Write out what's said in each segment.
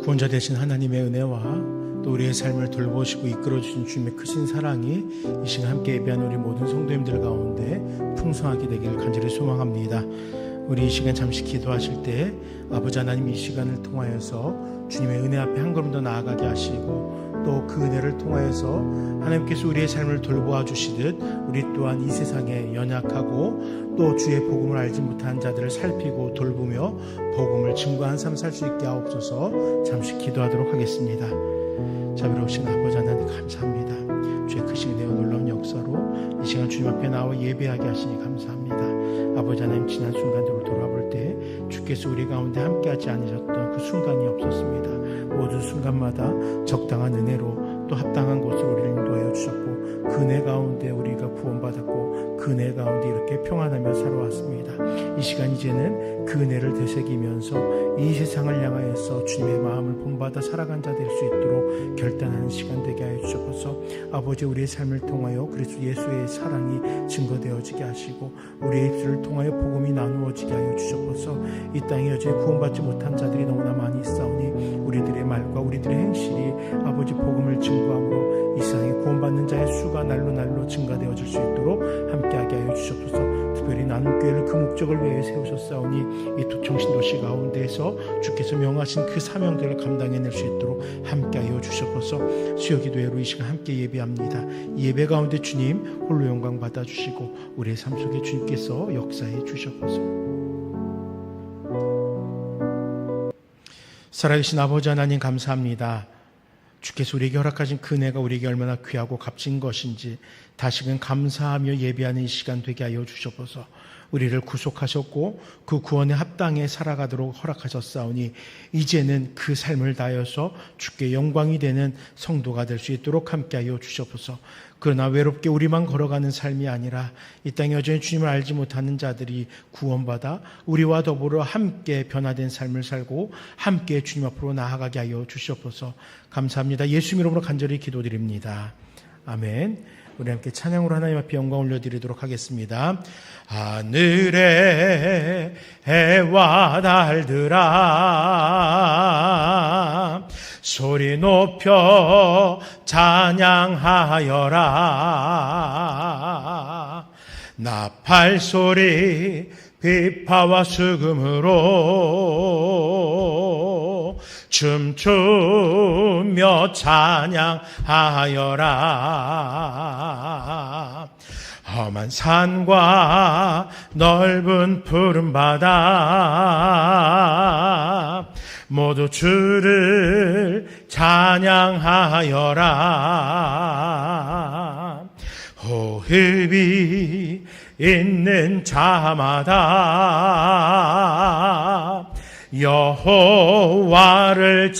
구원자 되신 하나님의 은혜와 또 우리의 삶을 돌보시고 이끌어주신 주님의 크신 사랑이 이 시간 함께 예배한 우리 모든 성도님들 가운데 풍성하게 되기를 간절히 소망합니다. 우리 이 시간 잠시 기도하실 때 아버지 하나님, 이 시간을 통하여서 주님의 은혜 앞에 한 걸음 더 나아가게 하시고 또 그 은혜를 통하여서 하나님께서 우리의 삶을 돌보아 주시듯 우리 또한 이 세상에 연약하고 또 주의 복음을 알지 못한 자들을 살피고 돌보며 복음을 증거한 삶 살 수 있게 하옵소서. 잠시 기도하도록 하겠습니다. 자비로우신 아버지 하나님, 감사합니다. 주의 크신 은혜와 놀라운 역사로 이 시간 주님 앞에 나와 예배하게 하시니 감사합니다. 아버지 하나님, 지난 순간들을 돌아볼 때 주께서 우리 가운데 함께하지 않으셨던 그 순간이 없었습니다. 모든 순간마다 적당한 은혜로 또 합당한 곳으로 우리를 인도하여 주셨고 그 은혜 가운데 우리가 구원받았고 그 은혜 가운데 이렇게 평안하며 살아왔습니다. 이 시간 이제는 그 은혜를 되새기면서 이 세상을 향하여서 주님의 마음을 본받아 살아간 자 될 수 있도록 결단하는 시간 되게 하여 주셔서 아버지, 우리의 삶을 통하여 그리스도 예수의 사랑이 증거되어지게 하시고 우리의 입술을 통하여 복음이 나누어지게 하여 주셔서 이 땅에 여전히 구원받지 못한 자들이 너무나 많이 있사오니 우리들의 말과 우리들의 행실이 아버지 복음을 증거함으로 이 세상에 구원받는 자의 수가 날로 증가되어질 수 있도록 함께하게 하여 주셔서 특별히 나눔교회를 그 목적을 위해 세우셨사오니 이 두청신도시 가운데에서 주께서 명하신 그 사명들을 감당해낼 수 있도록 함께하여 주셔서 수요기도회로 이 시간 함께 예배합니다. 이 예배 가운데 주님 홀로 영광 받아주시고 우리의 삶 속에 주님께서 역사해 주셔서 살아계신 아버지 하나님, 감사합니다. 주께서 우리에게 허락하신 그 은혜가 우리에게 얼마나 귀하고 값진 것인지 다시금 감사하며 예배하는 이 시간 되게 하여 주셔서 우리를 구속하셨고 그 구원에 합당해 살아가도록 허락하셨사오니 이제는 그 삶을 다하여서 주께 영광이 되는 성도가 될 수 있도록 함께하여 주셔서 그러나 외롭게 우리만 걸어가는 삶이 아니라 이 땅에 여전히 주님을 알지 못하는 자들이 구원받아 우리와 더불어 함께 변화된 삶을 살고 함께 주님 앞으로 나아가게 하여 주시옵소서. 감사합니다. 예수 이름으로 간절히 기도드립니다. 아멘. 우리 함께 찬양으로 하나님 앞에 영광 올려드리도록 하겠습니다. 하늘의 해와 달들아 소리 높여 찬양하여라. 나팔 소리 비파와 수금으로 춤추며 찬양하여라. 험한 산과 넓은 푸른 바다 모두 주를 찬양하여라. 호흡이 있는 자마다 여호와를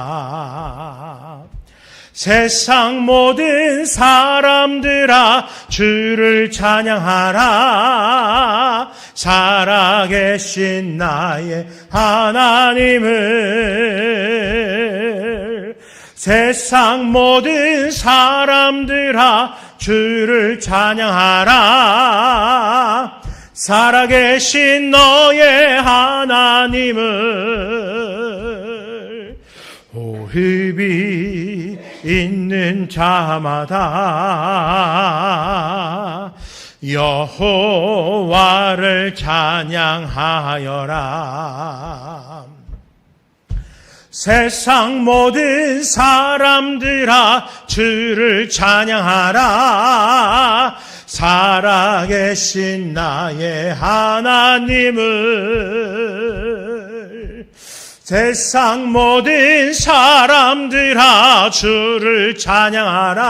찬양하여라. 세상 모든 사람들아 주를 찬양하라. 살아계신 나의 하나님을. 세상 모든 사람들아 주를 찬양하라. 살아계신 너의 하나님을. 호흡이 있는 자마다 여호와를 찬양하여라. 세상 모든 사람들아 주를 찬양하라. 살아계신 나의 하나님을. 세상 모든 사람들아 주를 찬양하라.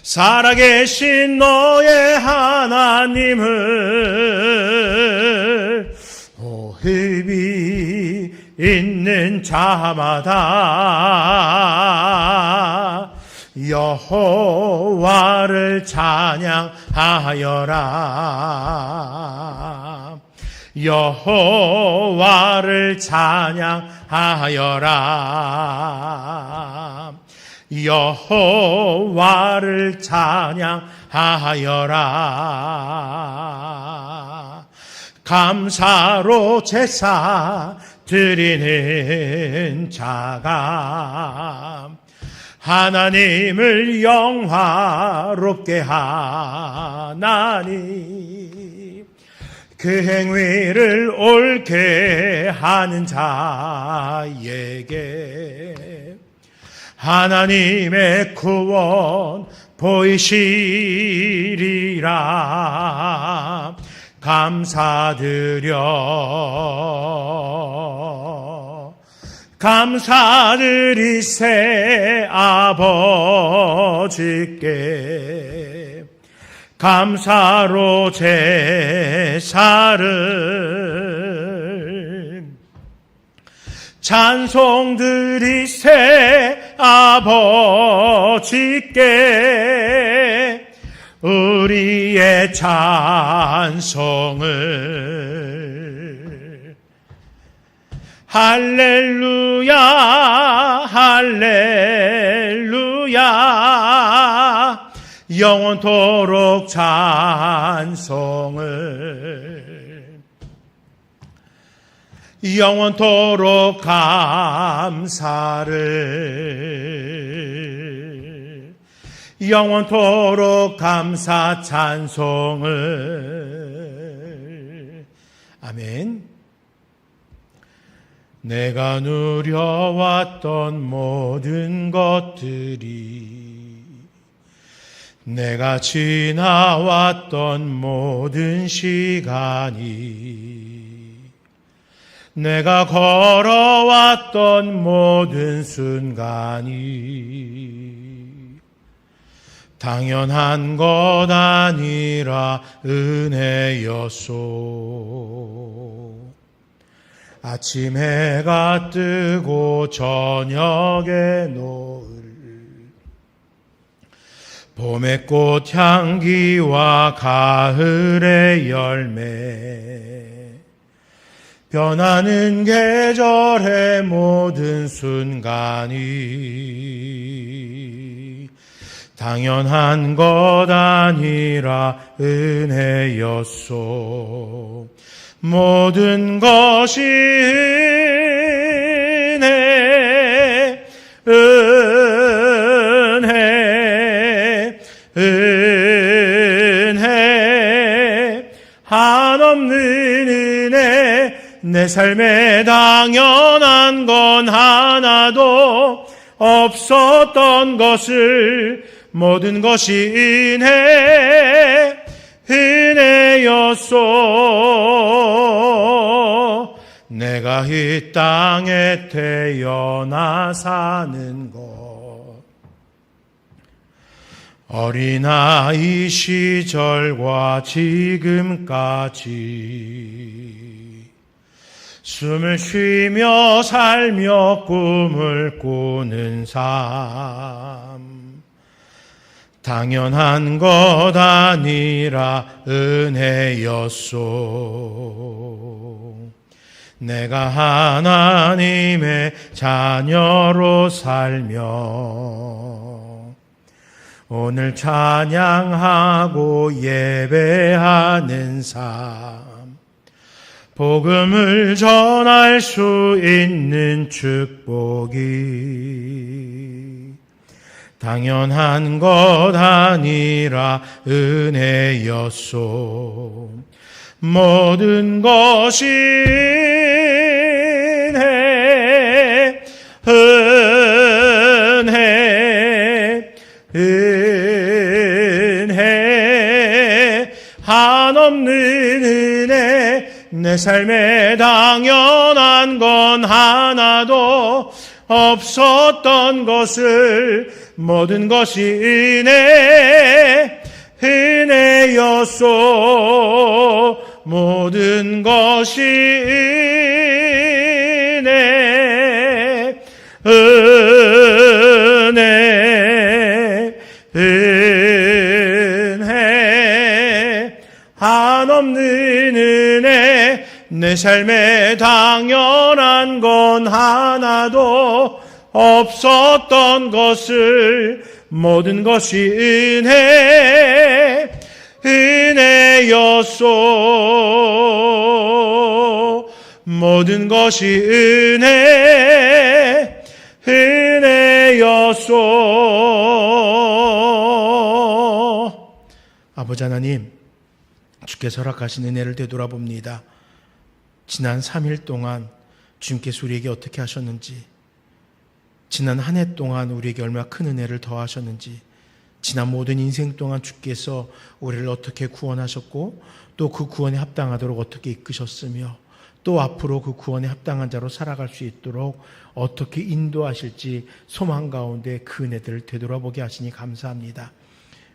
살아계신 너의 하나님을. 호흡이 있는 자마다 여호와를 찬양하여라. 여호와를 찬양하여라. 여호와를 찬양하여라. 감사로 제사 드리는 자가 하나님을 영화롭게 하나니 그 행위를 옳게 하는 자에게 하나님의 구원 보이시리라. 감사드리세 아버지께 감사로 제사를 찬송드리세 아버지께 우리의 찬송을 할렐루야 할렐루야 영원토록 찬송을 영원토록 감사를 영원토록 감사 찬송을 아멘. 내가 누려왔던 모든 것들이 내가 지나왔던 모든 시간이 내가 걸어왔던 모든 순간이 당연한 것 아니라 은혜였소. 아침 해가 뜨고 저녁에 노을 봄의 꽃 향기와 가을의 열매 변하는 계절의 모든 순간이 당연한 것 아니라 은혜였소. 모든 것이 은혜 은혜 은혜 한없는 은혜 내 삶에 당연한 건 하나도 없었던 것을 모든 것이 은혜였소. 내가 이 땅에 태어나 사는 것 어린아이 시절과 지금까지 숨을 쉬며 살며 꿈을 꾸는 삶 당연한 것 아니라 은혜였소. 내가 하나님의 자녀로 살며 오늘 찬양하고 예배하는 삶 복음을 전할 수 있는 축복이 당연한 것 아니라 은혜였소. 모든 것이 은혜 은혜 은혜 한없는 은혜 내 삶에 당연한 건 하나도 없었던 것을 모든 것이 은혜였소. 모든 것이 은혜 은혜 한없는 은혜 내 삶에 당연한 건 하나도 없었던 것을 모든 것이 은혜였소. 모든 것이 은혜였소. 아버지 하나님, 주께서 허락하신 은혜를 되돌아봅니다. 지난 3일 동안 주님께서 우리에게 어떻게 하셨는지, 지난 한 해 동안 우리에게 얼마나 큰 은혜를 더하셨는지, 지난 모든 인생 동안 주께서 우리를 어떻게 구원하셨고 또 그 구원에 합당하도록 어떻게 이끄셨으며 또 앞으로 그 구원에 합당한 자로 살아갈 수 있도록 어떻게 인도하실지 소망 가운데 그 은혜들을 되돌아보게 하시니 감사합니다.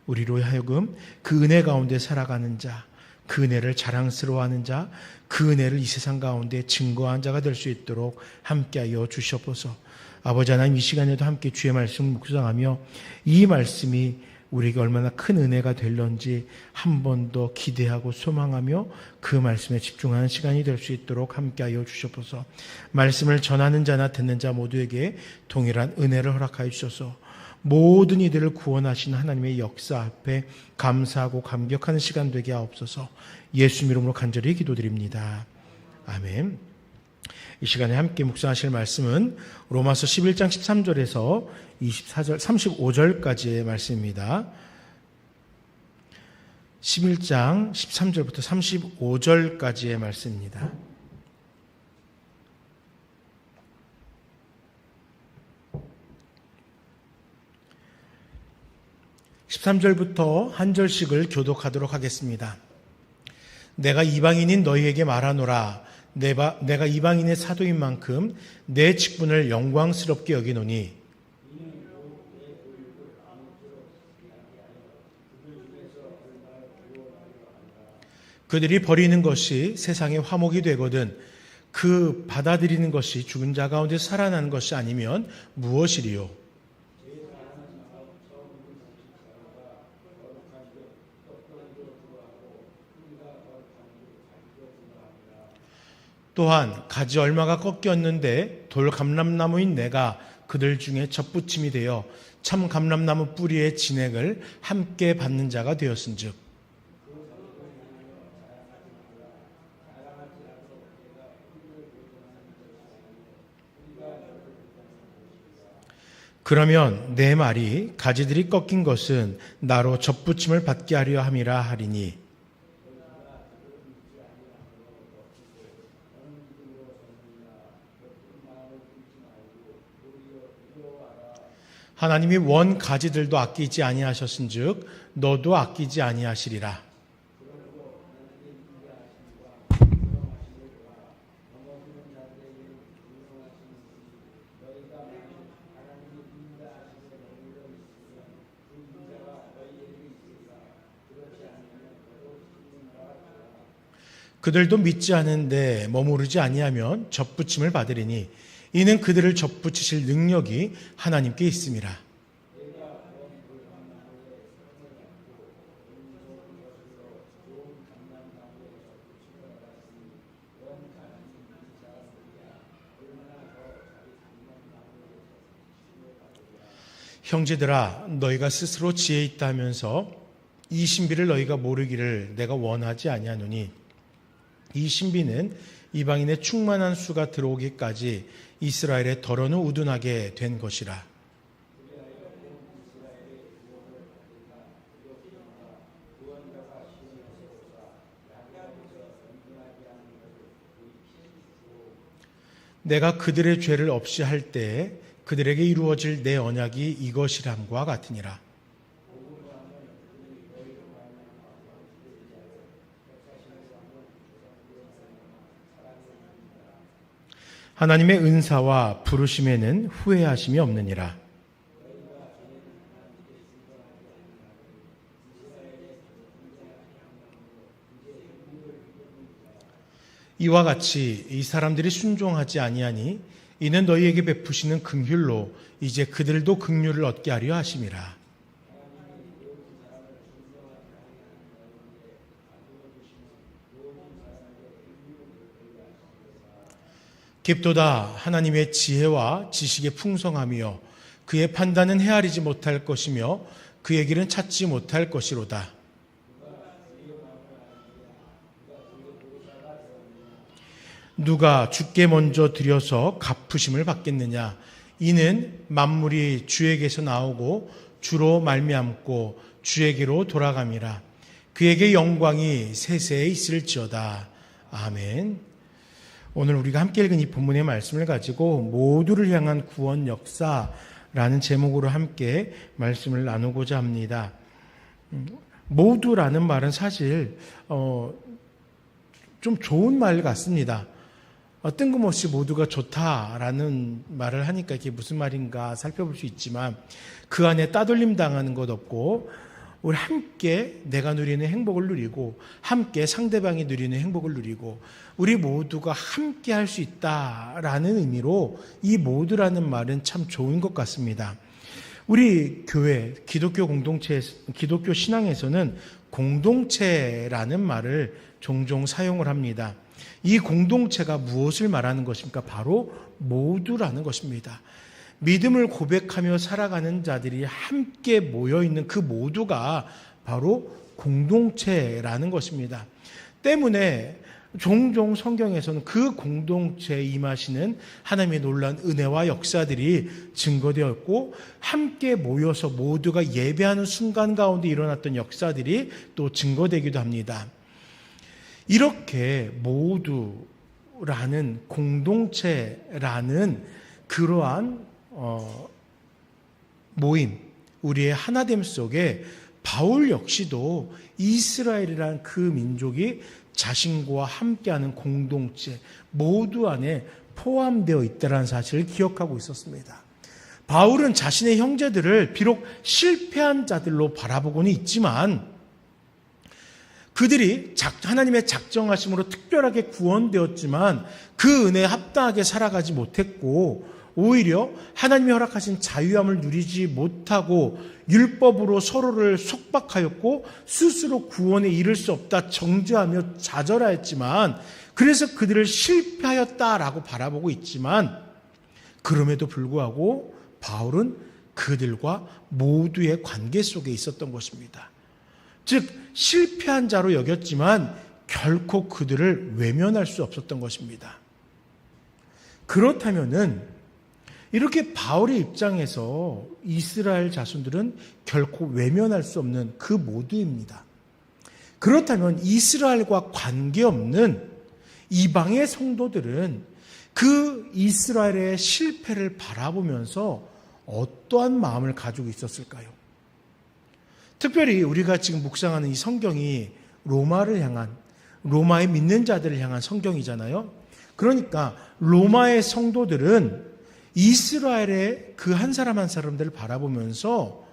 우리로 하여금 그 은혜 가운데 살아가는 자, 그 은혜를 자랑스러워하는 자, 그 은혜를 이 세상 가운데 증거한 자가 될 수 있도록 함께하여 주시옵소서. 아버지 하나님, 이 시간에도 함께 주의 말씀을 묵상하며 이 말씀이 우리에게 얼마나 큰 은혜가 될런지 한 번 더 기대하고 소망하며 그 말씀에 집중하는 시간이 될 수 있도록 함께하여 주시옵소서. 말씀을 전하는 자나 듣는 자 모두에게 동일한 은혜를 허락하여 주셔서 모든 이들을 구원하신 하나님의 역사 앞에 감사하고 감격하는 시간 되게 하옵소서. 예수 이름으로 간절히 기도드립니다. 아멘. 이 시간에 함께 묵상하실 말씀은 로마서 11장 13절에서 24절, 35절까지의 말씀입니다. 11장 13절부터 35절까지의 말씀입니다. (13절부터) 한 절씩을 교독하도록 하겠습니다. 내가 이방인인 너희에게 말하노라. 내가 이방인의 사도인 만큼 내 직분을 영광스럽게 여기노니 그들이 버리는 것이 세상의 화목이 되거든 그 받아들이는 것이 죽은 자 가운데 살아나는 것이 아니면 무엇이리요? 또한 가지 얼마가 꺾였는데 돌 감람나무인 내가 그들 중에 접붙임이 되어 참 감람나무 뿌리의 진액을 함께 받는 자가 되었은즉 그러면 내 말이 가지들이 꺾인 것은 나로 접붙임을 받게 하려 함이라 하리니 하나님이 원 가지들도 아끼지 아니하셨은즉 너도 아끼지 아니하시리라. 그들도 믿지 않은데 머무르지 아니하면 접붙임을 받으리니 이는 그들을 접붙이실 능력이 하나님께 있음이라. 형제들아, 너희가 스스로 지혜 있다 하면서 이 신비를 너희가 모르기를 내가 원하지 아니하노니 이 신비는 이방인의 충만한 수가 들어오기까지 이스라엘의 덜어는 우둔하게 된 것이라. 내가 그들의 죄를 없이 할 때에 그들에게 이루어질 내 언약이 이것이람과 같으니라. 하나님의 은사와 부르심에는 후회하심이 없느니라. 이와 같이 이 사람들이 순종하지 아니하니 이는 너희에게 베푸시는 긍휼로 이제 그들도 긍휼을 얻게 하려 하심이라. 깊도다 하나님의 지혜와 지식의 풍성함이요 그의 판단은 헤아리지 못할 것이며 그의 길은 찾지 못할 것이로다. 누가 주께 먼저 드려서 갚으심을 받겠느냐. 이는 만물이 주에게서 나오고 주로 말미암고 주에게로 돌아감이라. 그에게 영광이 세세에 있을지어다. 아멘. 오늘 우리가 함께 읽은 이 본문의 말씀을 가지고 모두를 향한 구원 역사라는 제목으로 함께 말씀을 나누고자 합니다. 모두라는 말은 사실 좀 좋은 말 같습니다. 뜬금없이 모두가 좋다라는 말을 하니까 이게 무슨 말인가 살펴볼 수 있지만 그 안에 따돌림 당하는 것 없고 우리 함께 내가 누리는 행복을 누리고 함께 상대방이 누리는 행복을 누리고 우리 모두가 함께 할 수 있다라는 의미로 이 모두라는 말은 참 좋은 것 같습니다. 우리 교회 기독교 공동체 기독교 신앙에서는 공동체라는 말을 종종 사용을 합니다. 이 공동체가 무엇을 말하는 것입니까? 바로 모두라는 것입니다. 믿음을 고백하며 살아가는 자들이 함께 모여있는 그 모두가 바로 공동체라는 것입니다. 때문에 종종 성경에서는 그 공동체에 임하시는 하나님의 놀라운 은혜와 역사들이 증거되었고 함께 모여서 모두가 예배하는 순간 가운데 일어났던 역사들이 또 증거되기도 합니다. 이렇게 모두라는 공동체라는 그러한 모임, 우리의 하나됨 속에 바울 역시도 이스라엘이라는 그 민족이 자신과 함께하는 공동체 모두 안에 포함되어 있다는 사실을 기억하고 있었습니다. 바울은 자신의 형제들을 비록 실패한 자들로 바라보고는 있지만 그들이 하나님의 작정하심으로 특별하게 구원되었지만 그 은혜에 합당하게 살아가지 못했고 오히려 하나님이 허락하신 자유함을 누리지 못하고 율법으로 서로를 속박하였고 스스로 구원에 이를 수 없다 정죄하며 좌절하였지만 그래서 그들을 실패하였다라고 바라보고 있지만 그럼에도 불구하고 바울은 그들과 모두의 관계 속에 있었던 것입니다. 즉 실패한 자로 여겼지만 결코 그들을 외면할 수 없었던 것입니다. 그렇다면은 이렇게 바울의 입장에서 이스라엘 자손들은 결코 외면할 수 없는 그 모두입니다. 그렇다면 이스라엘과 관계없는 이방의 성도들은 그 이스라엘의 실패를 바라보면서 어떠한 마음을 가지고 있었을까요? 특별히 우리가 지금 묵상하는 이 성경이 로마의 믿는 자들을 향한 성경이잖아요. 그러니까 로마의 성도들은 이스라엘의 그 한 사람 한 사람들을 바라보면서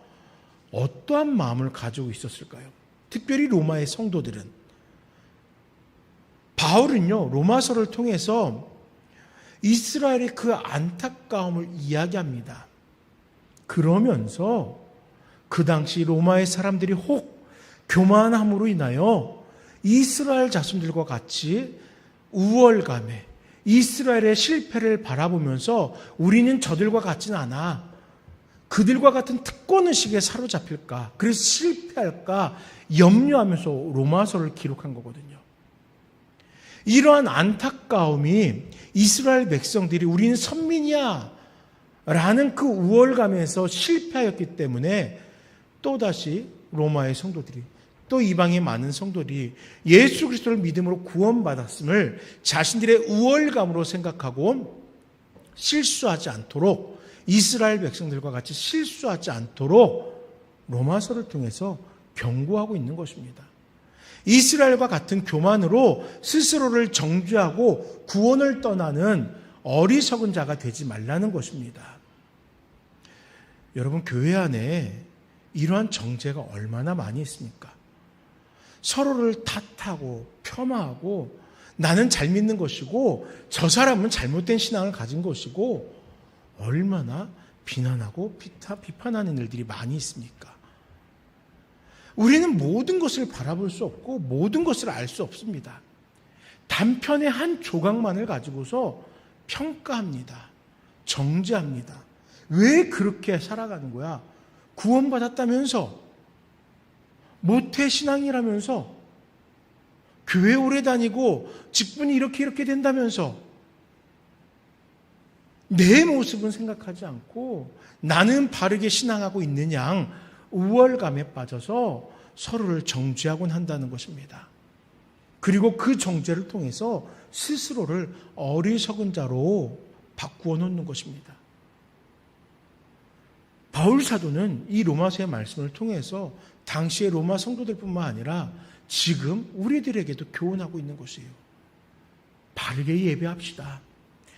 어떠한 마음을 가지고 있었을까요? 특별히 로마의 성도들은. 바울은요, 로마서를 통해서 이스라엘의 그 안타까움을 이야기합니다. 그러면서 그 당시 로마의 사람들이 혹 교만함으로 인하여 이스라엘 자손들과 같이 우월감에 이스라엘의 실패를 바라보면서 우리는 저들과 같지는 않아. 그들과 같은 특권의식에 사로잡힐까? 그래서 실패할까? 염려하면서 로마서를 기록한 거거든요. 이러한 안타까움이 이스라엘 백성들이 우리는 선민이야 라는 그 우월감에서 실패하였기 때문에 또다시 로마의 성도들이 또 이방의 많은 성도들이 예수 그리스도를 믿음으로 구원받았음을 자신들의 우월감으로 생각하고 실수하지 않도록 이스라엘 백성들과 같이 실수하지 않도록 로마서를 통해서 경고하고 있는 것입니다. 이스라엘과 같은 교만으로 스스로를 정죄하고 구원을 떠나는 어리석은 자가 되지 말라는 것입니다. 여러분, 교회 안에 이러한 정죄가 얼마나 많이 있습니까? 서로를 탓하고 폄하하고 나는 잘 믿는 것이고 저 사람은 잘못된 신앙을 가진 것이고 얼마나 비난하고 비판하는 일들이 많이 있습니까? 우리는 모든 것을 바라볼 수 없고 모든 것을 알 수 없습니다. 단편의 한 조각만을 가지고서 평가합니다. 정죄합니다. 왜 그렇게 살아가는 거야? 구원받았다면서 모태 신앙이라면서 교회 오래 다니고 직분이 이렇게 된다면서 내 모습은 생각하지 않고 나는 바르게 신앙하고 있는 양 우월감에 빠져서 서로를 정죄하곤 한다는 것입니다. 그리고 그 정죄를 통해서 스스로를 어리석은 자로 바꾸어 놓는 것입니다. 바울 사도는 이 로마서의 말씀을 통해서 당시의 로마 성도들뿐만 아니라 지금 우리들에게도 교훈하고 있는 것이에요. 바르게 예배합시다.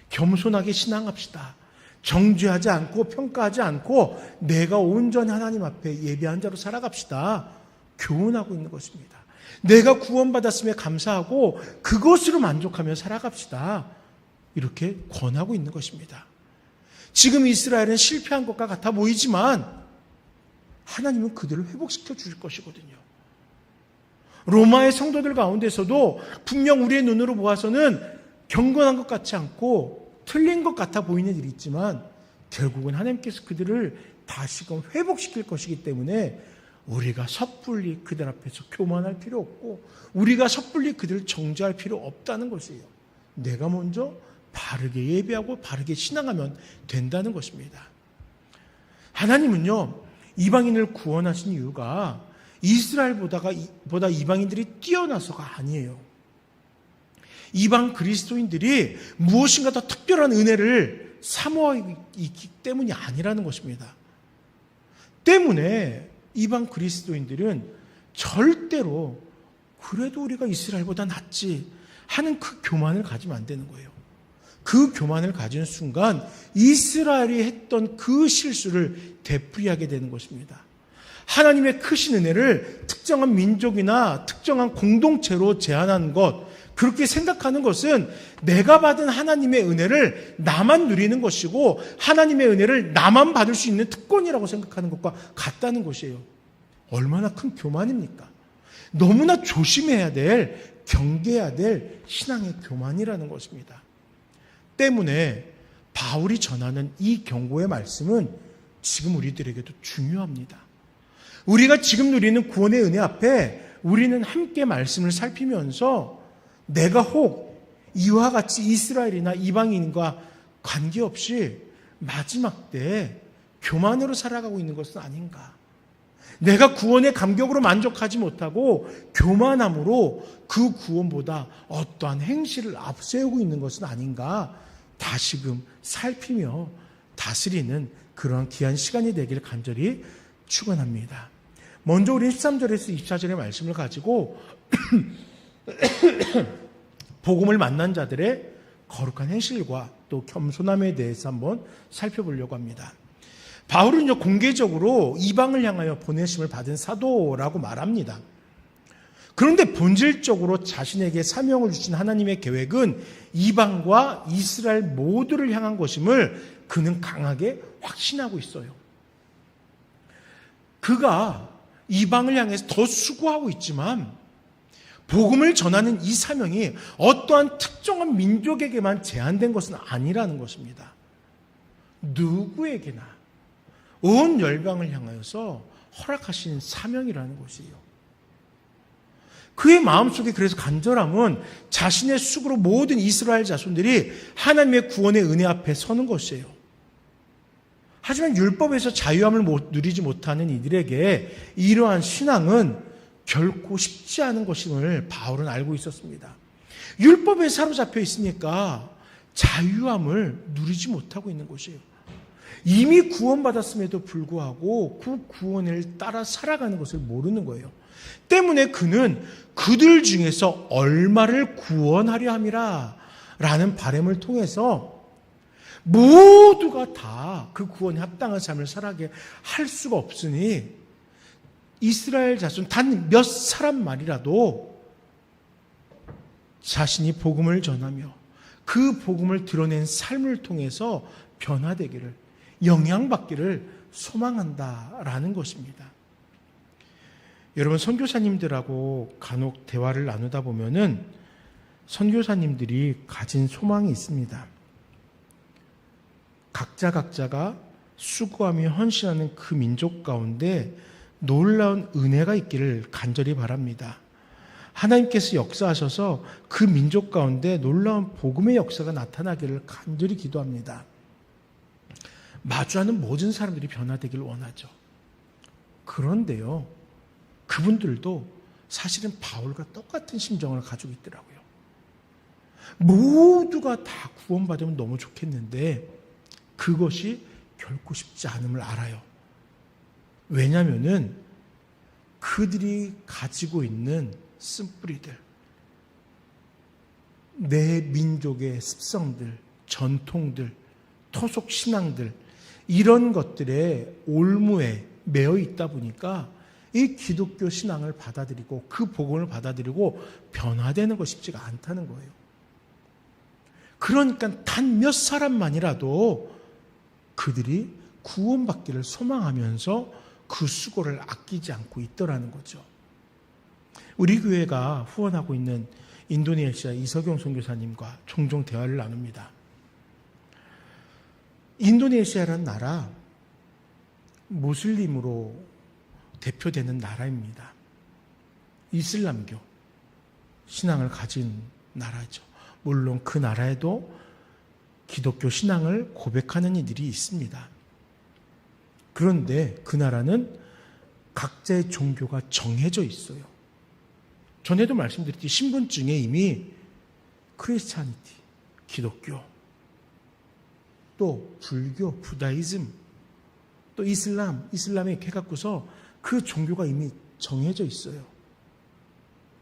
겸손하게 신앙합시다. 정죄하지 않고 평가하지 않고 내가 온전히 하나님 앞에 예배한 자로 살아갑시다. 교훈하고 있는 것입니다. 내가 구원받았음에 감사하고 그것으로 만족하며 살아갑시다. 이렇게 권하고 있는 것입니다. 지금 이스라엘은 실패한 것과 같아 보이지만 하나님은 그들을 회복시켜 주실 것이거든요. 로마의 성도들 가운데서도 분명 우리의 눈으로 보아서는 경건한 것 같지 않고 틀린 것 같아 보이는 일이 있지만 결국은 하나님께서 그들을 다시금 회복시킬 것이기 때문에 우리가 섣불리 그들 앞에서 교만할 필요 없고 우리가 섣불리 그들을 정죄할 필요 없다는 것이에요. 내가 먼저 바르게 예배하고 바르게 신앙하면 된다는 것입니다. 하나님은요, 이방인을 구원하신 이유가 이스라엘보다 이방인들이 뛰어나서가 아니에요. 이방 그리스도인들이 무엇인가 더 특별한 은혜를 사모하고 있기 때문이 아니라는 것입니다. 때문에 이방 그리스도인들은 절대로 그래도 우리가 이스라엘보다 낫지 하는 그 교만을 가지면 안 되는 거예요. 그 교만을 가진 순간 이스라엘이 했던 그 실수를 되풀이하게 되는 것입니다. 하나님의 크신 은혜를 특정한 민족이나 특정한 공동체로 제한하는 것, 그렇게 생각하는 것은 내가 받은 하나님의 은혜를 나만 누리는 것이고 하나님의 은혜를 나만 받을 수 있는 특권이라고 생각하는 것과 같다는 것이에요. 얼마나 큰 교만입니까? 너무나 조심해야 될, 경계해야 될 신앙의 교만이라는 것입니다. 때문에 바울이 전하는 이 경고의 말씀은 지금 우리들에게도 중요합니다. 우리가 지금 누리는 구원의 은혜 앞에 우리는 함께 말씀을 살피면서 내가 혹 이와 같이 이스라엘이나 이방인과 관계없이 마지막 때 교만으로 살아가고 있는 것은 아닌가. 내가 구원의 감격으로 만족하지 못하고 교만함으로 그 구원보다 어떠한 행실을 앞세우고 있는 것은 아닌가. 다시금 살피며 다스리는 그러한 귀한 시간이 되기를 간절히 축원합니다. 먼저 우리 13절에서 24절의 말씀을 가지고 복음을 만난 자들의 거룩한 행실과 또 겸손함에 대해서 한번 살펴보려고 합니다. 바울은 공개적으로 이방을 향하여 보내심을 받은 사도라고 말합니다. 그런데 본질적으로 자신에게 사명을 주신 하나님의 계획은 이방과 이스라엘 모두를 향한 것임을 그는 강하게 확신하고 있어요. 그가 이방을 향해서 더 수고하고 있지만 복음을 전하는 이 사명이 어떠한 특정한 민족에게만 제한된 것은 아니라는 것입니다. 누구에게나 온 열방을 향하여서 허락하신 사명이라는 것이에요. 그의 마음속에 그래서 간절함은 자신의 숙으로 모든 이스라엘 자손들이 하나님의 구원의 은혜 앞에 서는 것이에요. 하지만 율법에서 자유함을 누리지 못하는 이들에게 이러한 신앙은 결코 쉽지 않은 것임을 바울은 알고 있었습니다. 율법에 사로잡혀 있으니까 자유함을 누리지 못하고 있는 것이에요. 이미 구원받았음에도 불구하고 그 구원을 따라 살아가는 것을 모르는 거예요. 때문에 그는 그들 중에서 얼마를 구원하려 함이라 라는 바람을 통해서 모두가 다 그 구원에 합당한 삶을 살아가게 할 수가 없으니 이스라엘 자손 단 몇 사람만이라도 자신이 복음을 전하며 그 복음을 드러낸 삶을 통해서 변화되기를, 영향받기를 소망한다라는 것입니다. 여러분, 선교사님들하고 간혹 대화를 나누다 보면은 선교사님들이 가진 소망이 있습니다. 각자가 수고하며 헌신하는 그 민족 가운데 놀라운 은혜가 있기를 간절히 바랍니다. 하나님께서 역사하셔서 그 민족 가운데 놀라운 복음의 역사가 나타나기를 간절히 기도합니다. 마주하는 모든 사람들이 변화되기를 원하죠. 그런데요, 그분들도 사실은 바울과 똑같은 심정을 가지고 있더라고요. 모두가 다 구원받으면 너무 좋겠는데 그것이 결코 쉽지 않음을 알아요. 왜냐하면은 그들이 가지고 있는 쓴뿌리들, 내 민족의 습성들, 전통들, 토속 신앙들, 이런 것들의 올무에 매여 있다 보니까 이 기독교 신앙을 받아들이고 그 복음을 받아들이고 변화되는 거 쉽지가 않다는 거예요. 그러니까 단 몇 사람만이라도 그들이 구원받기를 소망하면서 그 수고를 아끼지 않고 있더라는 거죠. 우리 교회가 후원하고 있는 인도네시아 이석영 선교사님과 종종 대화를 나눕니다. 인도네시아라는 나라, 무슬림으로 대표되는 나라입니다. 이슬람교 신앙을 가진 나라죠. 물론 그 나라에도 기독교 신앙을 고백하는 이들이 있습니다. 그런데 그 나라는 각자의 종교가 정해져 있어요. 전에도 말씀드렸듯이 신분증에 이미 크리스찬이티, 기독교, 또 불교, 부다이즘, 또 이슬람에 이렇게 해갖고서 그 종교가 이미 정해져 있어요.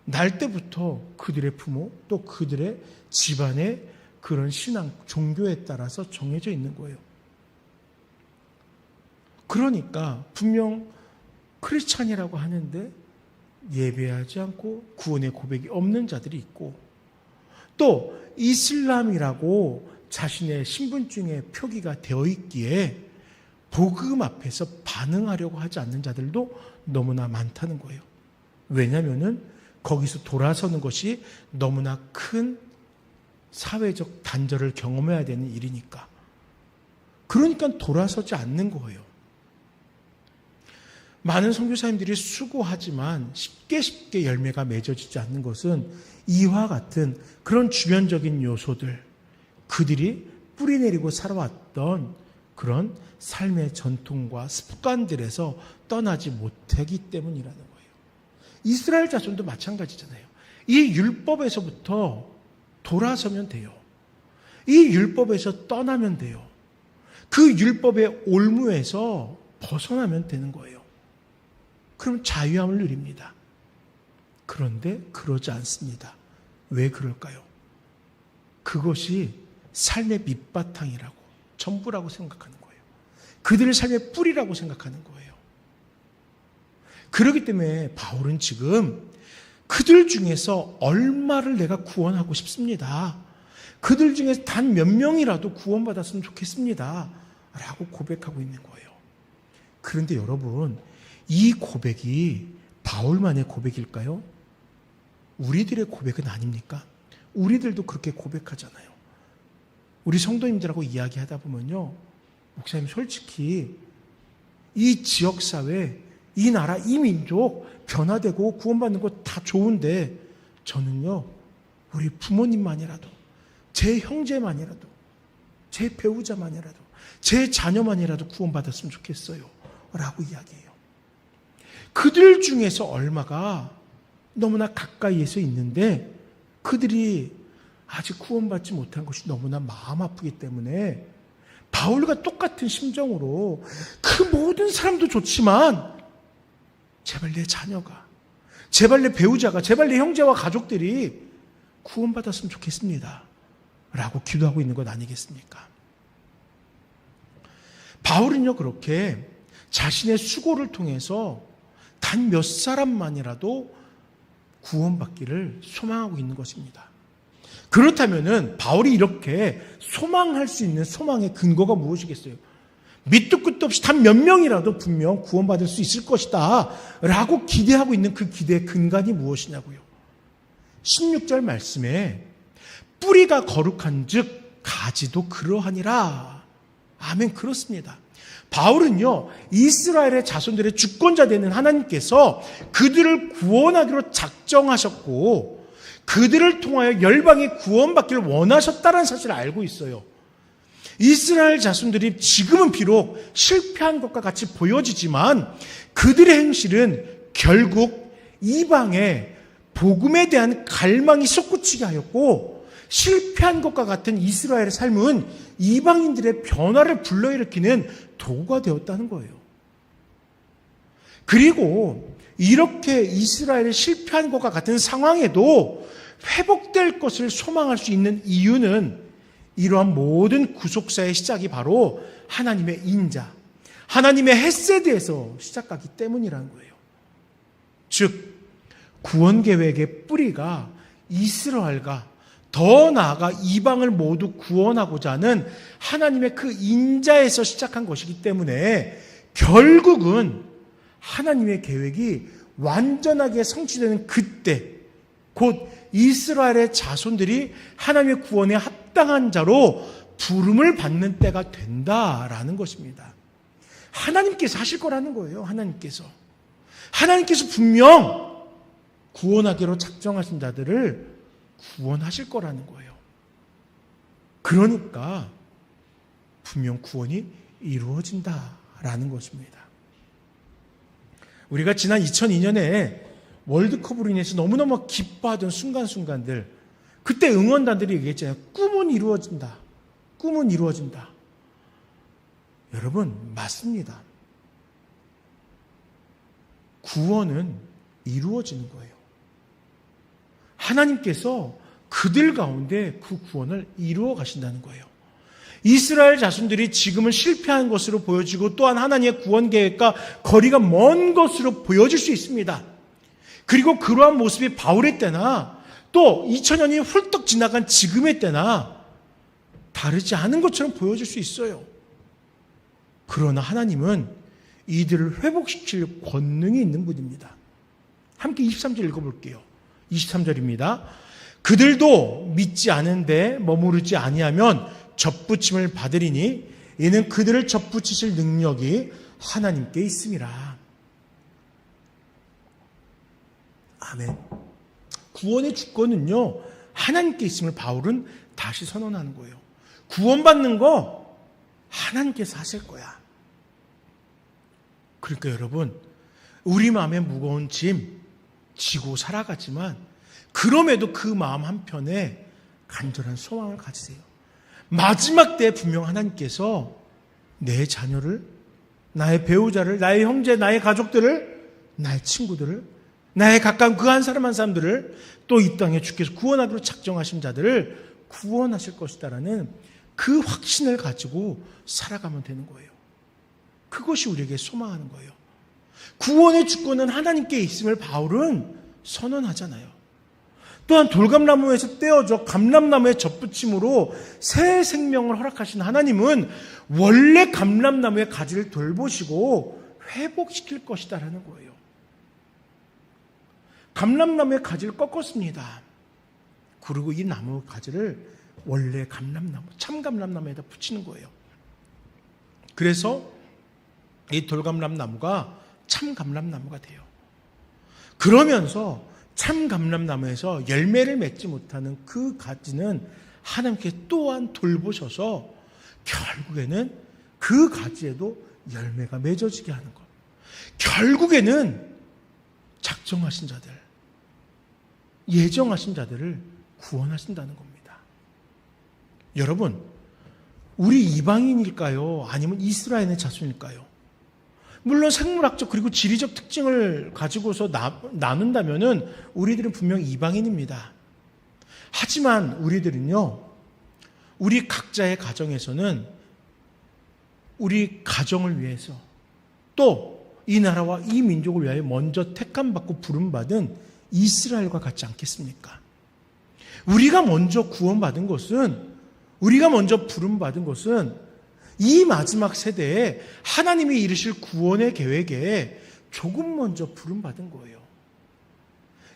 날 때부터 그들의 부모, 또 그들의 집안의 그런 신앙, 종교에 따라서 정해져 있는 거예요. 그러니까 분명 크리스찬이라고 하는데 예배하지 않고 구원의 고백이 없는 자들이 있고, 또 이슬람이라고 자신의 신분증에 표기가 되어 있기에 복음 앞에서 반응하려고 하지 않는 자들도 너무나 많다는 거예요. 왜냐하면은 거기서 돌아서는 것이 너무나 큰 사회적 단절을 경험해야 되는 일이니까. 그러니까 돌아서지 않는 거예요. 많은 선교사님들이 수고하지만 쉽게 열매가 맺어지지 않는 것은 이와 같은 그런 주변적인 요소들, 그들이 뿌리내리고 살아왔던 그런 삶의 전통과 습관들에서 떠나지 못하기 때문이라는 거예요. 이스라엘 자손도 마찬가지잖아요. 이 율법에서부터 돌아서면 돼요. 이 율법에서 떠나면 돼요. 그 율법의 올무에서 벗어나면 되는 거예요. 그럼 자유함을 누립니다. 그런데 그러지 않습니다. 왜 그럴까요? 그것이 삶의 밑바탕이라고, 전부라고 생각하는 거예요. 그들의 삶의 뿌리라고 생각하는 거예요. 그렇기 때문에 바울은 지금 그들 중에서 얼마를 내가 구원하고 싶습니다. 그들 중에서 단 몇 명이라도 구원받았으면 좋겠습니다. 라고 고백하고 있는 거예요. 그런데 여러분, 이 고백이 바울만의 고백일까요? 우리들의 고백은 아닙니까? 우리들도 그렇게 고백하잖아요. 우리 성도님들하고 이야기하다 보면요, 목사님 솔직히 이 지역사회, 이 나라, 이 민족 변화되고 구원받는 거 다 좋은데 저는요, 우리 부모님만이라도, 제 형제만이라도, 제 배우자만이라도, 제 자녀만이라도 구원받았으면 좋겠어요 라고 이야기해요. 그들 중에서 얼마가 너무나 가까이에서 있는데 그들이 아직 구원받지 못한 것이 너무나 마음 아프기 때문에 바울과 똑같은 심정으로 그 모든 사람도 좋지만 제발 내 자녀가, 제발 내 배우자가, 제발 내 형제와 가족들이 구원받았으면 좋겠습니다 라고 기도하고 있는 것 아니겠습니까? 바울은요, 그렇게 자신의 수고를 통해서 단 몇 사람만이라도 구원받기를 소망하고 있는 것입니다. 그렇다면은 바울이 이렇게 소망할 수 있는 소망의 근거가 무엇이겠어요? 밑도 끝도 없이 단 몇 명이라도 분명 구원받을 수 있을 것이다 라고 기대하고 있는 그 기대의 근간이 무엇이냐고요. 16절 말씀에 뿌리가 거룩한 즉 가지도 그러하니라. 아멘, 그렇습니다. 바울은요, 이스라엘의 자손들의 주권자 되는 하나님께서 그들을 구원하기로 작정하셨고 그들을 통하여 열방이 구원받기를 원하셨다는 사실을 알고 있어요. 이스라엘 자손들이 지금은 비록 실패한 것과 같이 보여지지만 그들의 행실은 결국 이방의 복음에 대한 갈망이 솟구치게 하였고 실패한 것과 같은 이스라엘의 삶은 이방인들의 변화를 불러일으키는 도구가 되었다는 거예요. 그리고 이렇게 이스라엘이 실패한 것과 같은 상황에도 회복될 것을 소망할 수 있는 이유는 이러한 모든 구속사의 시작이 바로 하나님의 인자, 하나님의 헤세드에서 시작하기 때문이라는 거예요. 즉 구원 계획의 뿌리가 이스라엘과 더 나아가 이방을 모두 구원하고자 하는 하나님의 그 인자에서 시작한 것이기 때문에 결국은 하나님의 계획이 완전하게 성취되는 그때 곧 이스라엘의 자손들이 하나님의 구원에 합당한 자로 부름을 받는 때가 된다라는 것입니다. 하나님께서 하실 거라는 거예요. 하나님께서 분명 구원하기로 작정하신 자들을 구원하실 거라는 거예요. 그러니까 분명 구원이 이루어진다라는 것입니다. 우리가 지난 2002년에 월드컵으로 인해서 너무너무 기뻐하던 순간순간들, 그때 응원단들이 얘기했잖아요. 꿈은 이루어진다. 꿈은 이루어진다. 여러분, 맞습니다. 구원은 이루어지는 거예요. 하나님께서 그들 가운데 그 구원을 이루어 가신다는 거예요. 이스라엘 자손들이 지금은 실패한 것으로 보여지고 또한 하나님의 구원 계획과 거리가 먼 것으로 보여질 수 있습니다. 그리고 그러한 모습이 바울의 때나 또 2000년이 훌떡 지나간 지금의 때나 다르지 않은 것처럼 보여질 수 있어요. 그러나 하나님은 이들을 회복시킬 권능이 있는 분입니다. 함께 23절 읽어볼게요. 23절입니다. 그들도 믿지 않은데 머무르지 아니하면 접붙임을 받으리니 이는 그들을 접붙이실 능력이 하나님께 있음이라. 아멘. 구원의 주권은요, 하나님께 있음을 바울은 다시 선언하는 거예요. 구원받는 거 하나님께서 하실 거야. 그러니까 여러분, 우리 마음에 무거운 짐 지고 살아가지만 그럼에도 그 마음 한편에 간절한 소망을 가지세요. 마지막 때에 분명 하나님께서 내 자녀를, 나의 배우자를, 나의 형제, 나의 가족들을, 나의 친구들을, 나의 가까운 그 한 사람 한 사람들을 또 이 땅에 주께서 구원하기로 작정하신 자들을 구원하실 것이다라는 그 확신을 가지고 살아가면 되는 거예요. 그것이 우리에게 소망하는 거예요. 구원의 주권은 하나님께 있음을 바울은 선언하잖아요. 또한 돌감나무에서 떼어져 감람나무에 접붙임으로 새 생명을 허락하신 하나님은 원래 감람나무의 가지를 돌보시고 회복시킬 것이다라는 거예요. 감람나무의 가지를 꺾었습니다. 그리고 이 나무 가지를 원래 감람나무, 참 감람나무에다 붙이는 거예요. 그래서 이 돌감람나무가 참 감람나무가 돼요. 그러면서 참 감람나무에서 열매를 맺지 못하는 그 가지는 하나님께 또한 돌보셔서 결국에는 그 가지에도 열매가 맺어지게 하는 것. 결국에는 작정하신 자들, 예정하신 자들을 구원하신다는 겁니다. 여러분, 우리 이방인일까요? 아니면 이스라엘의 자손일까요? 물론 생물학적 그리고 지리적 특징을 가지고서 나눈다면은 우리들은 분명 이방인입니다. 하지만 우리들은요, 우리 각자의 가정에서는 우리 가정을 위해서 또 이 나라와 이 민족을 위하여 먼저 택함받고 부름받은 이스라엘과 같지 않겠습니까? 우리가 먼저 구원받은 것은, 우리가 먼저 부름받은 것은 이 마지막 세대에 하나님이 이루실 구원의 계획에 조금 먼저 부름받은 거예요.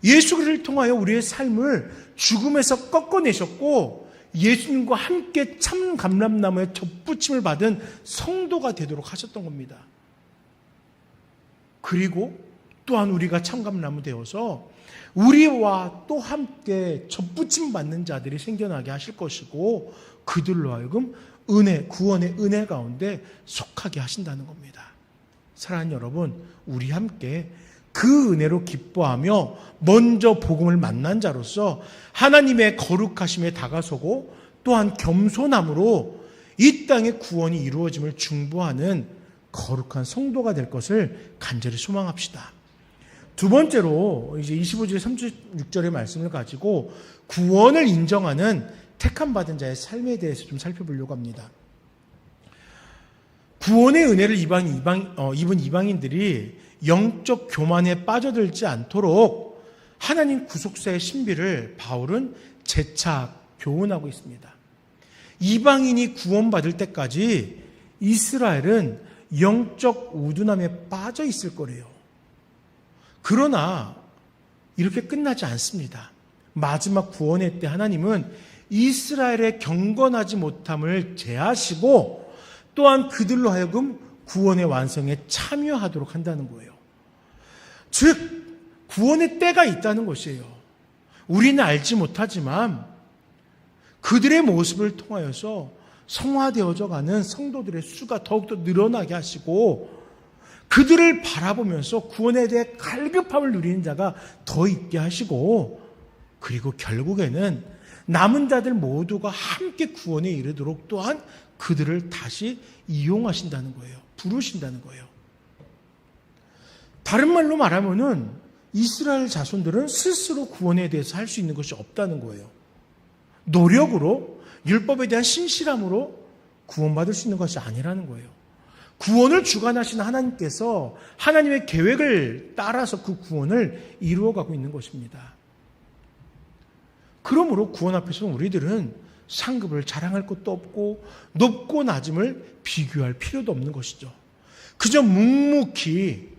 예수 그리스도를 통하여 우리의 삶을 죽음에서 꺾어내셨고 예수님과 함께 참 감람나무에 접붙임을 받은 성도가 되도록 하셨던 겁니다. 그리고 또한 우리가 참감나무 되어서 우리와 또 함께 접붙임 받는 자들이 생겨나게 하실 것이고 그들로 하여금 은혜, 구원의 은혜 가운데 속하게 하신다는 겁니다. 사랑하는 여러분, 우리 함께 그 은혜로 기뻐하며 먼저 복음을 만난 자로서 하나님의 거룩하심에 다가서고 또한 겸손함으로 이 땅의 구원이 이루어짐을 중보하는 거룩한 성도가 될 것을 간절히 소망합시다. 두 번째로 이제 25절 36절의 말씀을 가지고 구원을 인정하는 택함 받은 자의 삶에 대해서 좀 살펴보려고 합니다. 구원의 은혜를 입은 이방인들이 영적 교만에 빠져들지 않도록 하나님 구속사의 신비를 바울은 재차 교훈하고 있습니다. 이방인이 구원받을 때까지 이스라엘은 영적 우둔함에 빠져 있을 거래요. 그러나 이렇게 끝나지 않습니다. 마지막 구원의 때 하나님은 이스라엘의 경건하지 못함을 제하시고 또한 그들로 하여금 구원의 완성에 참여하도록 한다는 거예요. 즉 구원의 때가 있다는 것이에요. 우리는 알지 못하지만 그들의 모습을 통하여서 성화되어져 가는 성도들의 수가 더욱더 늘어나게 하시고 그들을 바라보면서 구원에 대해 갈급함을 누리는 자가 더 있게 하시고 그리고 결국에는 남은 자들 모두가 함께 구원에 이르도록 또한 그들을 다시 이용하신다는 거예요. 부르신다는 거예요. 다른 말로 말하면은 이스라엘 자손들은 스스로 구원에 대해서 할 수 있는 것이 없다는 거예요. 노력으로 율법에 대한 신실함으로 구원받을 수 있는 것이 아니라는 거예요. 구원을 주관하시는 하나님께서 하나님의 계획을 따라서 그 구원을 이루어가고 있는 것입니다. 그러므로 구원 앞에서 우리들은 상급을 자랑할 것도 없고 높고 낮음을 비교할 필요도 없는 것이죠. 그저 묵묵히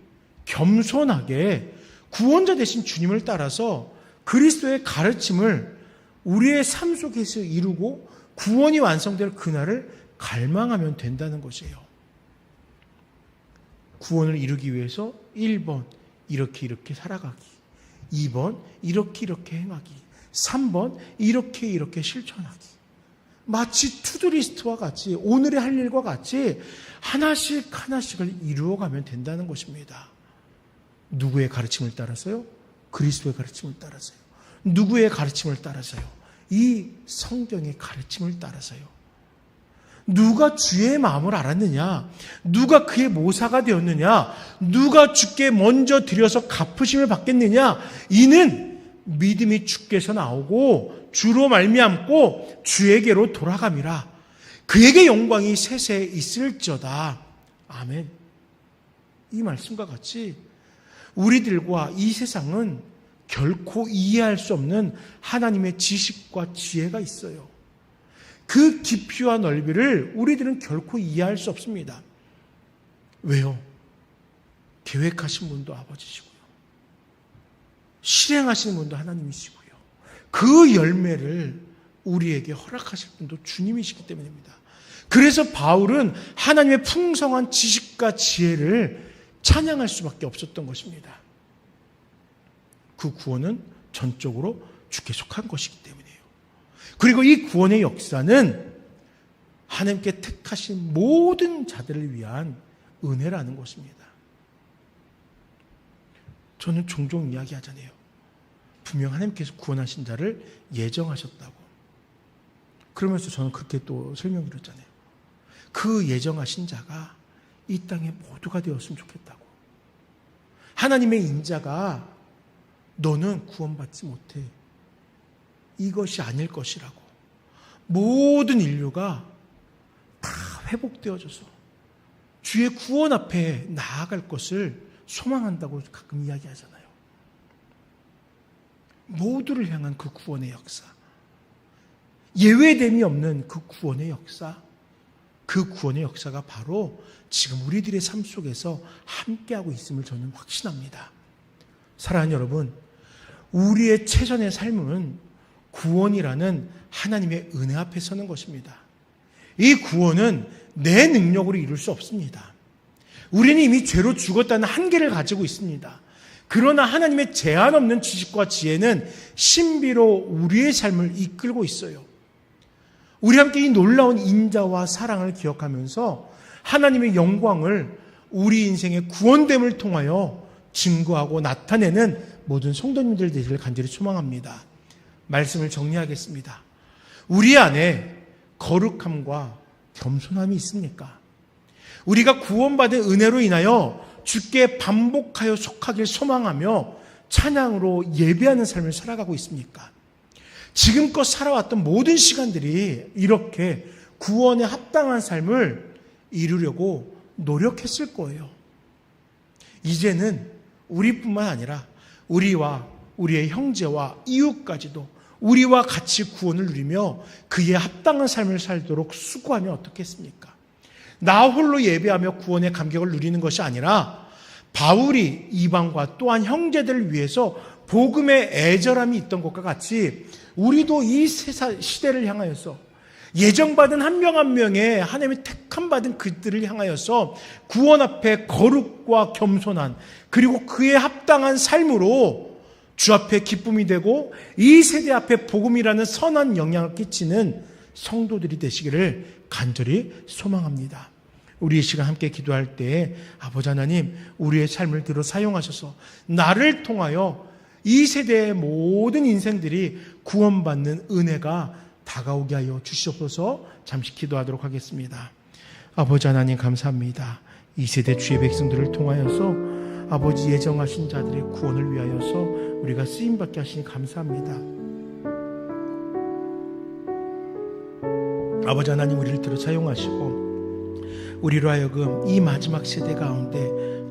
겸손하게 구원자 되신 주님을 따라서 그리스도의 가르침을 우리의 삶 속에서 이루고 구원이 완성될 그날을 갈망하면 된다는 것이에요. 구원을 이루기 위해서 1번 이렇게 살아가기, 2번 이렇게 행하기, 3번 이렇게 실천하기. 마치 투두리스트와 같이 오늘의 할 일과 같이 하나씩을 이루어가면 된다는 것입니다. 누구의 가르침을 따라서요? 그리스도의 가르침을 따라서요. 누구의 가르침을 따라서요? 이 성경의 가르침을 따라서요. 누가 주의 마음을 알았느냐? 누가 그의 모사가 되었느냐? 누가 주께 먼저 드려서 갚으심을 받겠느냐? 이는 믿음이 주께서 나오고 주로 말미암고 주에게로 돌아감이라. 그에게 영광이 세세 있을지어다. 아멘. 이 말씀과 같이 우리들과 이 세상은 결코 이해할 수 없는 하나님의 지식과 지혜가 있어요. 그 깊이와 넓이를 우리들은 결코 이해할 수 없습니다. 왜요? 계획하신 분도 아버지시고요. 실행하시는 분도 하나님이시고요. 그 열매를 우리에게 허락하실 분도 주님이시기 때문입니다. 그래서 바울은 하나님의 풍성한 지식과 지혜를 찬양할 수밖에 없었던 것입니다. 그 구원은 전적으로 주께 속한 것이기 때문이에요. 그리고 이 구원의 역사는 하나님께 택하신 모든 자들을 위한 은혜라는 것입니다. 저는 종종 이야기하잖아요. 분명 하나님께서 구원하신 자를 예정하셨다고. 그러면서 저는 그렇게 또 설명드렸잖아요. 그 예정하신 자가 이 땅에 모두가 되었으면 좋겠다고. 하나님의 인자가 너는 구원받지 못해. 이것이 아닐 것이라고. 모든 인류가 다 회복되어져서 주의 구원 앞에 나아갈 것을 소망한다고 가끔 이야기하잖아요. 모두를 향한 그 구원의 역사, 예외됨이 없는 그 구원의 역사, 그 구원의 역사가 바로 지금 우리들의 삶 속에서 함께하고 있음을 저는 확신합니다. 사랑하는 여러분, 우리의 최선의 삶은 구원이라는 하나님의 은혜 앞에 서는 것입니다. 이 구원은 내 능력으로 이룰 수 없습니다. 우리는 이미 죄로 죽었다는 한계를 가지고 있습니다. 그러나 하나님의 제한 없는 지식과 지혜는 신비로 우리의 삶을 이끌고 있어요. 우리 함께 이 놀라운 인자와 사랑을 기억하면서 하나님의 영광을 우리 인생의 구원됨을 통하여 증거하고 나타내는 모든 성도님들 되시기를 간절히 소망합니다. 말씀을 정리하겠습니다. 우리 안에 거룩함과 겸손함이 있습니까? 우리가 구원받은 은혜로 인하여 주께 반복하여 속하길 소망하며 찬양으로 예배하는 삶을 살아가고 있습니까? 지금껏 살아왔던 모든 시간들이 이렇게 구원에 합당한 삶을 이루려고 노력했을 거예요. 이제는 우리뿐만 아니라 우리와 우리의 형제와 이웃까지도 우리와 같이 구원을 누리며 그에 합당한 삶을 살도록 수고하면 어떻겠습니까? 나 홀로 예배하며 구원의 감격을 누리는 것이 아니라 바울이 이방과 또한 형제들을 위해서 복음의 애절함이 있던 것과 같이 우리도 이 시대를 향하여서 예정받은 한 명 한 명의 하나님의 택함받은 그들을 향하여서 구원 앞에 거룩과 겸손한 그리고 그에 합당한 삶으로 주 앞에 기쁨이 되고 이 세대 앞에 복음이라는 선한 영향을 끼치는 성도들이 되시기를 간절히 소망합니다. 우리 이 시간 함께 기도할 때 아버지 하나님 우리의 삶을 들어 사용하셔서 나를 통하여 이 세대의 모든 인생들이 구원받는 은혜가 다가오게 하여 주시옵소서. 잠시 기도하도록 하겠습니다. 아버지 하나님 감사합니다. 이 세대 주의 백성들을 통하여서 아버지 예정하신 자들의 구원을 위하여서 우리가 쓰임받게 하시니 감사합니다. 아버지 하나님 우리를 들어 사용하시고 우리로 하여금 이 마지막 세대 가운데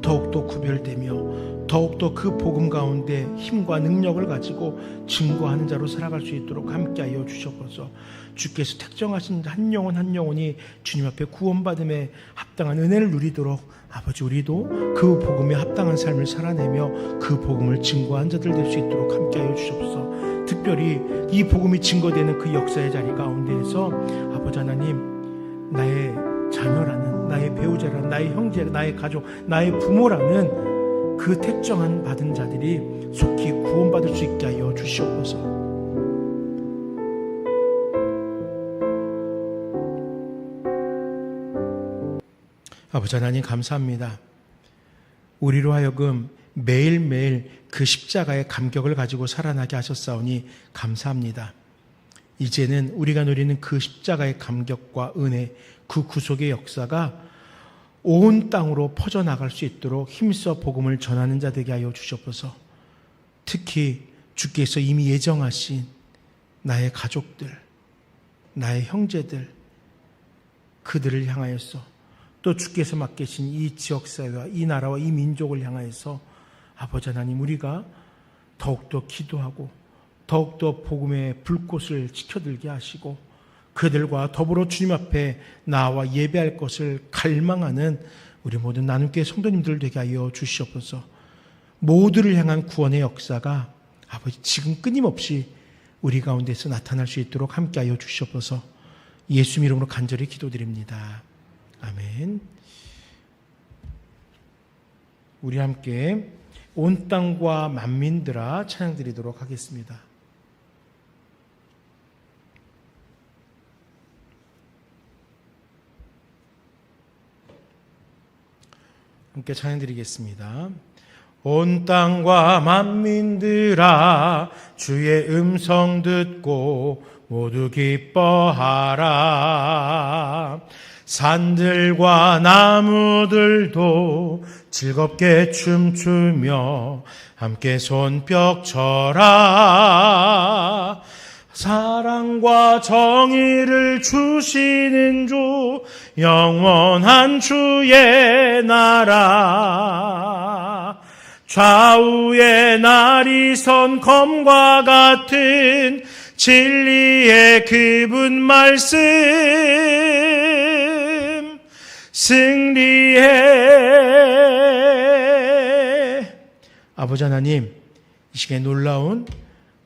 더욱더 구별되며 더욱더 그 복음 가운데 힘과 능력을 가지고 증거하는 자로 살아갈 수 있도록 함께하여 주셔서 주께서 택정하신 한 영혼 한 영혼이 주님 앞에 구원받음에 합당한 은혜를 누리도록 아버지 우리도 그 복음에 합당한 삶을 살아내며 그 복음을 증거한 자들 될 수 있도록 함께하여 주옵소서. 특별히 이 복음이 증거되는 그 역사의 자리 가운데에서 아버지 하나님 나의 자녀라는 나의 배우자라는 나의 형제 나의 가족 나의 부모라는 그 택정한 받은 자들이 속히 구원받을 수 있게 하여 주시옵소서. 아버지 하나님 감사합니다. 우리로 하여금 매일매일 그 십자가의 감격을 가지고 살아나게 하셨사오니 감사합니다. 이제는 우리가 누리는 그 십자가의 감격과 은혜, 그 구속의 역사가 온 땅으로 퍼져나갈 수 있도록 힘써 복음을 전하는 자 되게 하여 주시옵소서. 특히 주께서 이미 예정하신 나의 가족들, 나의 형제들, 그들을 향하여서 또 주께서 맡기신 이 지역사회와 이 나라와 이 민족을 향하여서 아버지 하나님 우리가 더욱더 기도하고 더욱더 복음의 불꽃을 지켜들게 하시고 그들과 더불어 주님 앞에 나와 예배할 것을 갈망하는 우리 모든 나눔교회 성도님들 되게 하여 주시옵소서. 모두를 향한 구원의 역사가 아버지 지금 끊임없이 우리 가운데서 나타날 수 있도록 함께하여 주시옵소서. 예수님 이름으로 간절히 기도드립니다. 아멘. 우리 함께 온 땅과 만민들아 찬양드리도록 하겠습니다. 함께 찬양드리겠습니다. 온 땅과 만민들아 주의 음성 듣고 모두 기뻐하라. 산들과 나무들도 즐겁게 춤추며 함께 손뼉 쳐라. 사랑과 정의를 주시는 주 영원한 주의 나라. 좌우에 날이 선 검과 같은 진리의 그분 말씀 승리해. 아버지 하나님 이 시간에 놀라운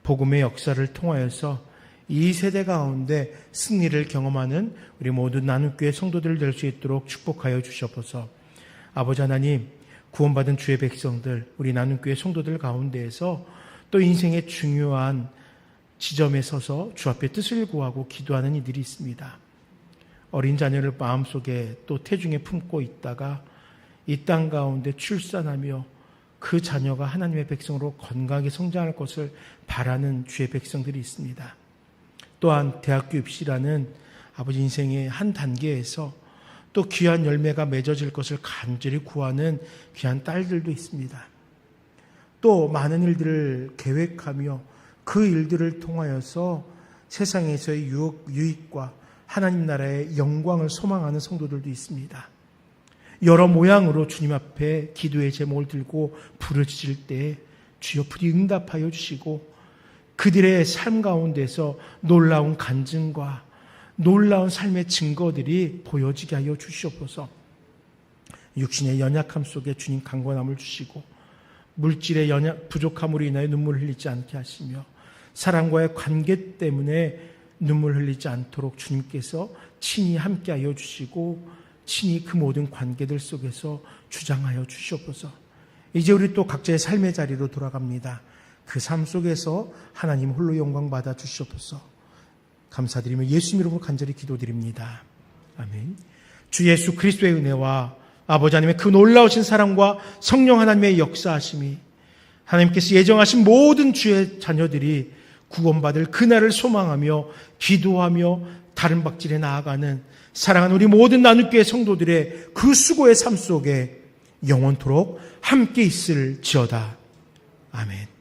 복음의 역사를 통하여서 이 세대 가운데 승리를 경험하는 우리 모든 나눔교회 성도들 될 수 있도록 축복하여 주시옵소서. 아버지 하나님, 구원받은 주의 백성들, 우리 나눔교회 성도들 가운데에서 또 인생의 중요한 지점에 서서 주 앞에 뜻을 구하고 기도하는 이들이 있습니다. 어린 자녀를 마음속에 또 태중에 품고 있다가 이 땅 가운데 출산하며 그 자녀가 하나님의 백성으로 건강하게 성장할 것을 바라는 주의 백성들이 있습니다. 또한 대학교 입시라는 아버지 인생의 한 단계에서 또 귀한 열매가 맺어질 것을 간절히 구하는 귀한 딸들도 있습니다. 또 많은 일들을 계획하며 그 일들을 통하여서 세상에서의 유익과 하나님 나라의 영광을 소망하는 성도들도 있습니다. 여러 모양으로 주님 앞에 기도의 제목을 들고 부르짖을 때 주여 부디 응답하여 주시고 그들의 삶 가운데서 놀라운 간증과 놀라운 삶의 증거들이 보여지게 하여 주시옵소서. 육신의 연약함 속에 주님 강건함을 주시고 물질의 부족함으로 인하여 눈물을 흘리지 않게 하시며 사랑과의 관계 때문에 눈물 흘리지 않도록 주님께서 친히 함께하여 주시고 친히 그 모든 관계들 속에서 주장하여 주시옵소서. 이제 우리 또 각자의 삶의 자리로 돌아갑니다. 그 삶 속에서 하나님 홀로 영광 받아 주시옵소서. 감사드리며 예수님 이름으로 간절히 기도드립니다. 아멘. 주 예수 그리스도의 은혜와 아버지 하나님의 그 놀라우신 사랑과 성령 하나님의 역사하심이 하나님께서 예정하신 모든 주의 자녀들이 구원받을 그날을 소망하며 기도하며 다른 박질에 나아가는 사랑하는 우리 모든 나눔교회 성도들의 그 수고의 삶 속에 영원토록 함께 있을지어다. 아멘.